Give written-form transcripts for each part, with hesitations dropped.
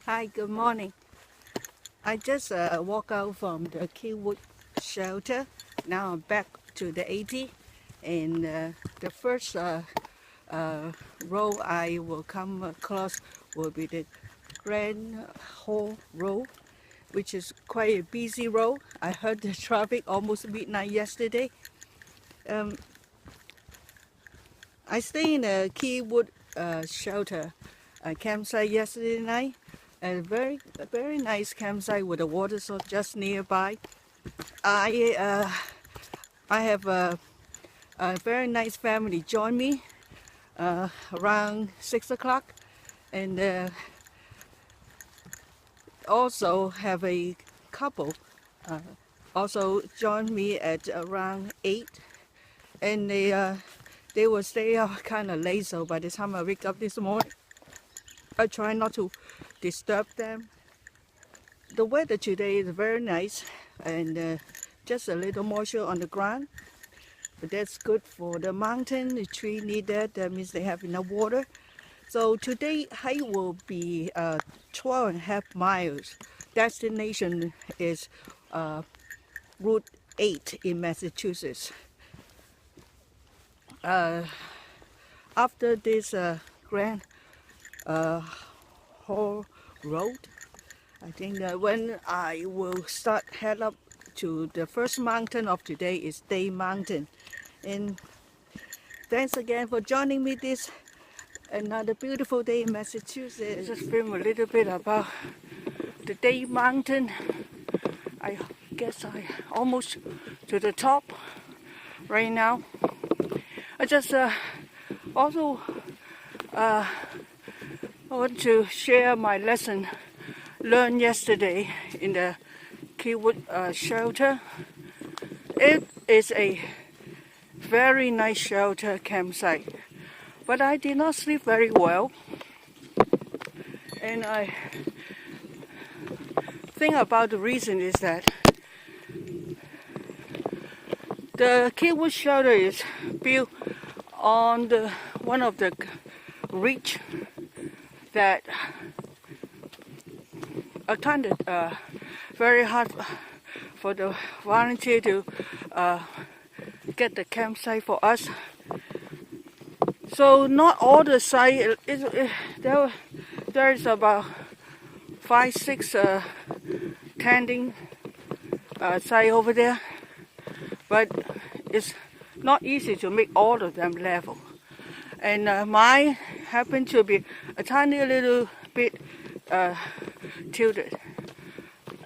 Hi, good morning. I just walked out from the Keywood shelter. Now I'm back to the 80, and the first road I will come across will be the Greenshell road, which is quite a busy road. I heard the traffic almost midnight yesterday. Um, I stayed in a Keywood shelter campsite yesterday night. A very nice campsite with a water source just nearby. I uh, I have a very nice family join me around 6 o'clock, and also have a couple uh, also join me at around 8, and they will stay out kind of late. So by the time I wake up this morning, I try not to disturb them. The weather today is very nice, and just a little moisture on the ground. But that's good for the mountain. The tree need that. That means they have enough water. So today hike will be 12.5 miles. Destination is Route 8 in Massachusetts. After this Grand Hall Road, I think that when I will start head up to the first mountain of today is Day Mountain. And thanks again for joining me this another beautiful day in Massachusetts. Just film a little bit about the Day Mountain. I guess I almost to the top right now. I just also I want to share my lesson learned yesterday in the Keywood shelter. It is a very nice shelter campsite, but I did not sleep very well, and I think about the reason is that the Keywood shelter is built on one of the ridge that I kind of very hard for the volunteer to get the campsite for us. So not all the site there is about 5-6 tending site over there, but it's not easy to make all of them level. And mine happened to be a tiny little bit tilted.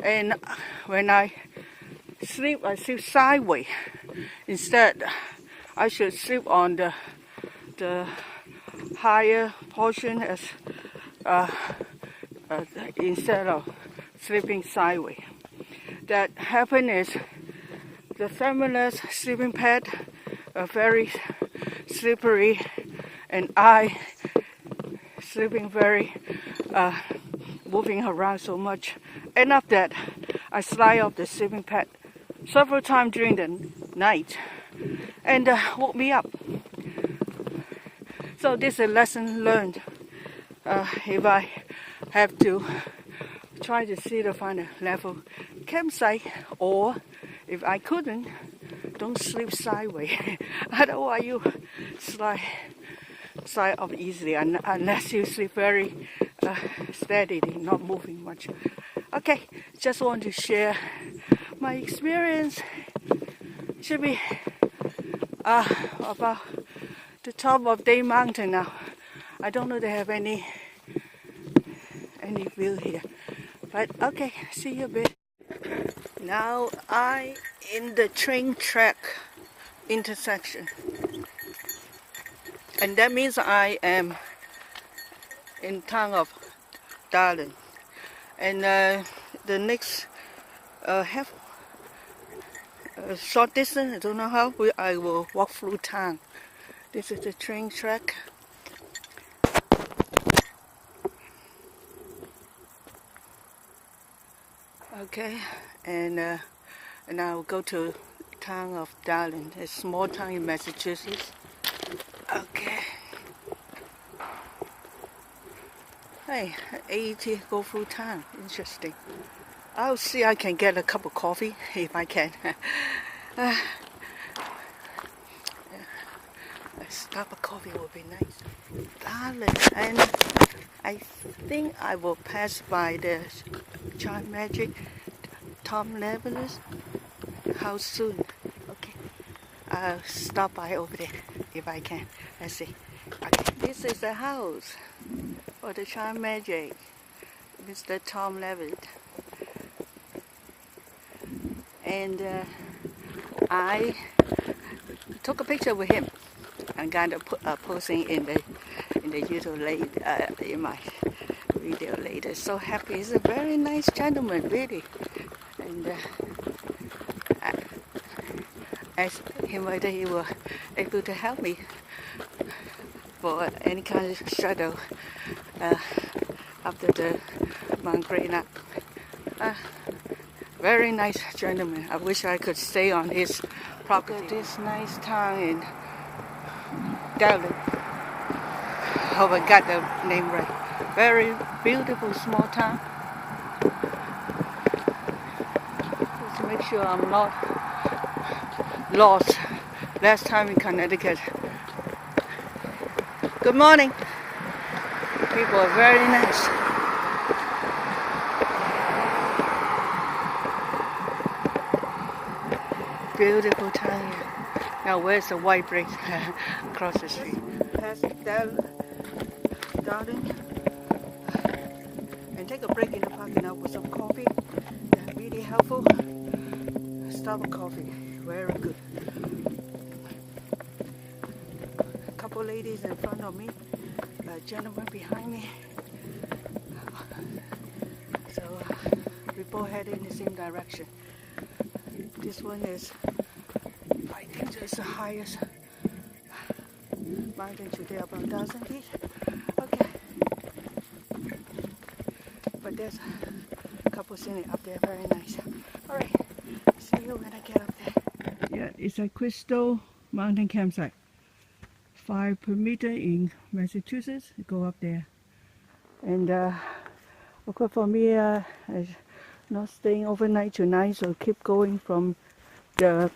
And when I sleep sideways. Instead, I should sleep on the higher portion as instead of sleeping sideways. That happened is the feminist sleeping pad are very slippery, and I sleeping very moving around so much. Enough that I slide off the sleeping pad several times during the night and woke me up. So this is a lesson learned. If I have to try to see to find a level campsite, or if I couldn't, don't sleep sideways. Otherwise you slide off easily unless you sleep very steadily, not moving much. Okay, just want to share my experience. Should be about the top of Day Mountain now. I don't know if they have any view here, but okay, see you a bit. Now I in the train track intersection, and that means I am in town of Darling, and the next half short distance, I don't know how, I will walk through town. This is the train track. Okay, and I will go to town of Darling, a small town in Massachusetts. Okay. Hey, 80 go through town. Interesting. I'll see I can get a cup of coffee if I can. A Starbucks coffee would be nice. Darling, and I think I will pass by the Chai Magic Tom Levin's house soon. Okay, I'll stop by over there if I can. Let's see. Okay, this is the house for the Chai Magic, Mr. Tom Levin. And I took a picture with him and kind of posting in the YouTube later, in my video later. So happy! He's a very nice gentleman, really. And I asked him whether he was able to help me for any kind of shadow after the Mount Green up. Very nice gentleman. I wish I could stay on his property. This nice town in Delhi. Hope I got the name right. Very beautiful small town. Just to make sure I'm not lost. Last time in Connecticut. Good morning. People are very nice. Beautiful town here. Now where's the white brick across the street? Past that garden and take a break in the parking lot with some coffee. Really helpful. Starbucks coffee, very good. A couple ladies in front of me, a gentleman behind me. So we both head in the same direction. This one is, I think it's the highest mountain today, about 1,000 feet. Okay. But there's a couple sitting up there, very nice. Alright, see you when I get up there. Yeah, it's a Crystal Mountain campsite. 5 per meter in Massachusetts. Go up there. And of course for me, not staying overnight tonight, so keep going from the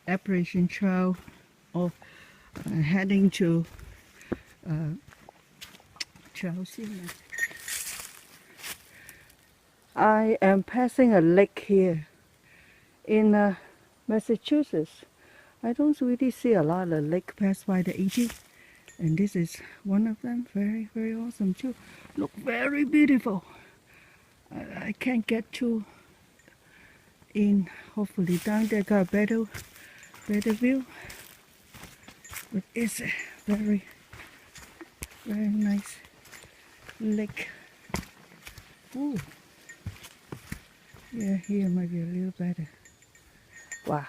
Appalachian Trail or heading to Chelsea. I am passing a lake here in Massachusetts. I don't really see a lot of lake passed by the 80, and this is one of them. Very, very awesome too. Look very beautiful. I can't get too in. Hopefully down there got a better view. But it's a very, very nice lake. Ooh. Yeah, here might be a little better. Wow,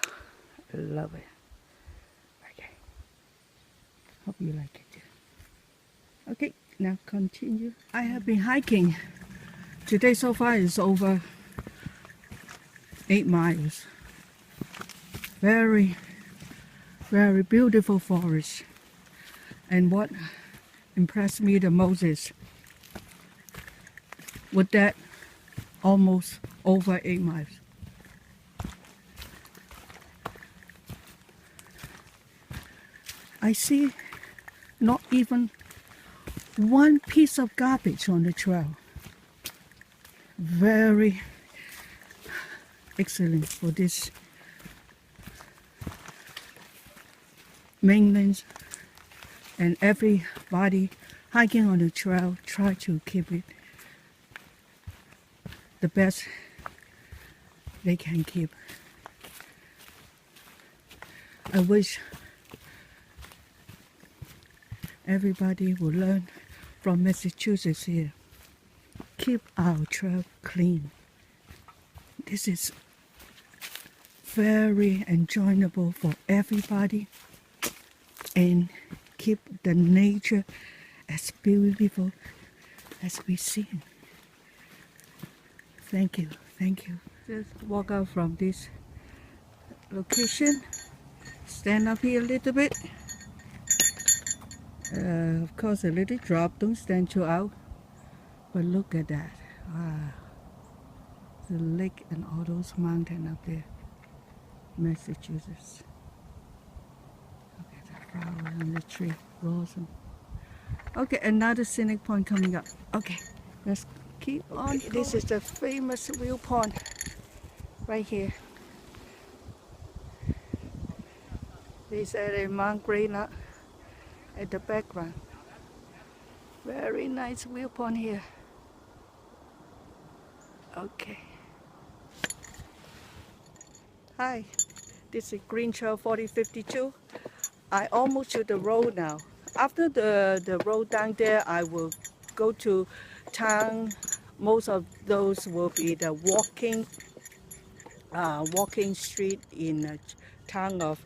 I love it. Okay. Hope you like it too. Okay, now continue. I have been hiking. Today so far is over 8 miles. Very, very beautiful forest. And what impressed me the most is with that almost over 8 miles. I see not even one piece of garbage on the trail. Very excellent for this mainland, and everybody hiking on the trail try to keep it the best they can keep. I wish everybody would learn from Massachusetts here. Keep our trail clean. This is very enjoyable for everybody, and keep the nature as beautiful as we see. Thank you, thank you. Just walk out from this location, stand up here a little bit, Of course, a little drop, don't stand too out. But look at that. Wow. The lake and all those mountains up there. Massachusetts. Look at the flower on the tree. Blossom. Okay, another scenic point coming up. Okay, let's keep on. This is the famous viewpoint right here. This is a Mount Greenshell at the background. Very nice viewpoint here. Okay. Hi, this is Greenshell 4052. I almost to the road now. After the road down there, I will go to town. Most of those will be the walking street in the town of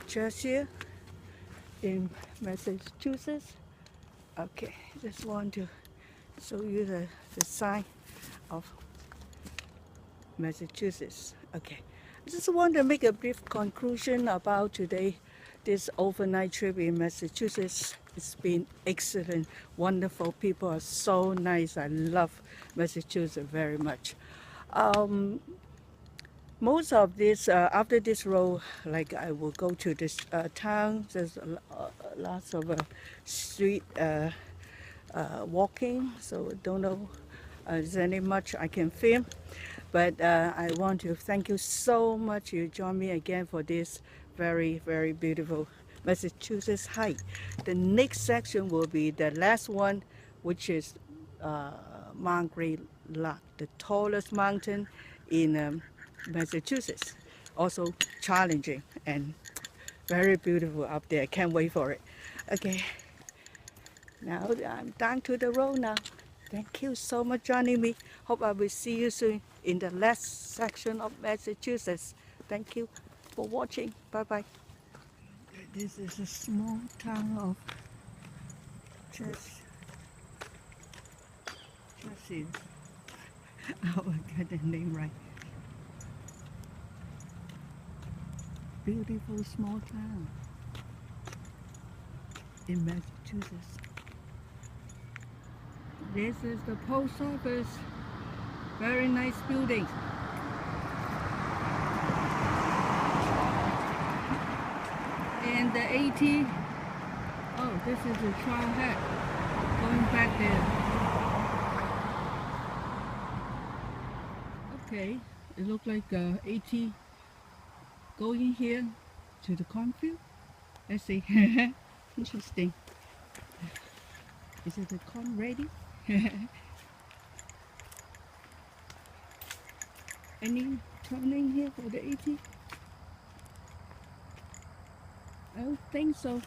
Cheshire in Massachusetts. Okay, just want to show you the sign of Massachusetts. Okay, I just want to make a brief conclusion about today, this overnight trip in Massachusetts. It's been excellent, wonderful. People are so nice. I love Massachusetts very much. Most of this, after this road, like I will go to this town. There's lots of street walking, so don't know is any much I can film. But I want to thank you so much. You join me again for this very, very beautiful Massachusetts hike. The next section will be the last one, which is Mount Greenshell, the tallest mountain in Massachusetts. Also challenging and very beautiful up there. Can't wait for it. Okay, now I'm down to the road now. Thank you so much joining me. Hope I will see you soon in the last section of Massachusetts. Thank you for watching. Bye bye. This is a small town of Cheshire. Oh, I got the name right. Beautiful small town in Massachusetts. This is the post office. Very nice building. And the AT. Oh, this is the trailhead going back there. Okay, it looks like AT going here to the cornfield. Let's see. Interesting. Is it the corn ready? Any turning here for the AT? I don't think so.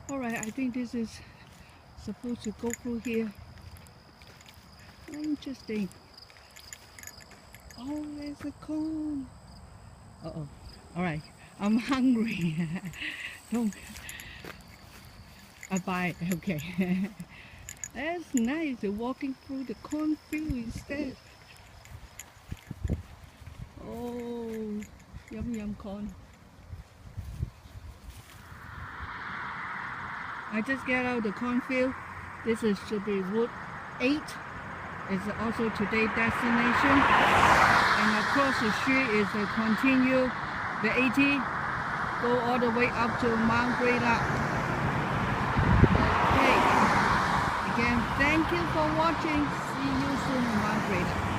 Alright, I think this is supposed to go through here. Interesting. Oh, there's a corn. Uh-oh. Alright, I'm hungry. Don't. I buy it, okay. That's nice, walking through the cornfield instead. Oh, yum yum corn. I just get out of the cornfield. This is should be Route 8. It's also today's destination. And across the street is a continue the AT, go all the way up to Mount Greenshell. Okay. Again, thank you for watching. See you soon in Mount Greenshell.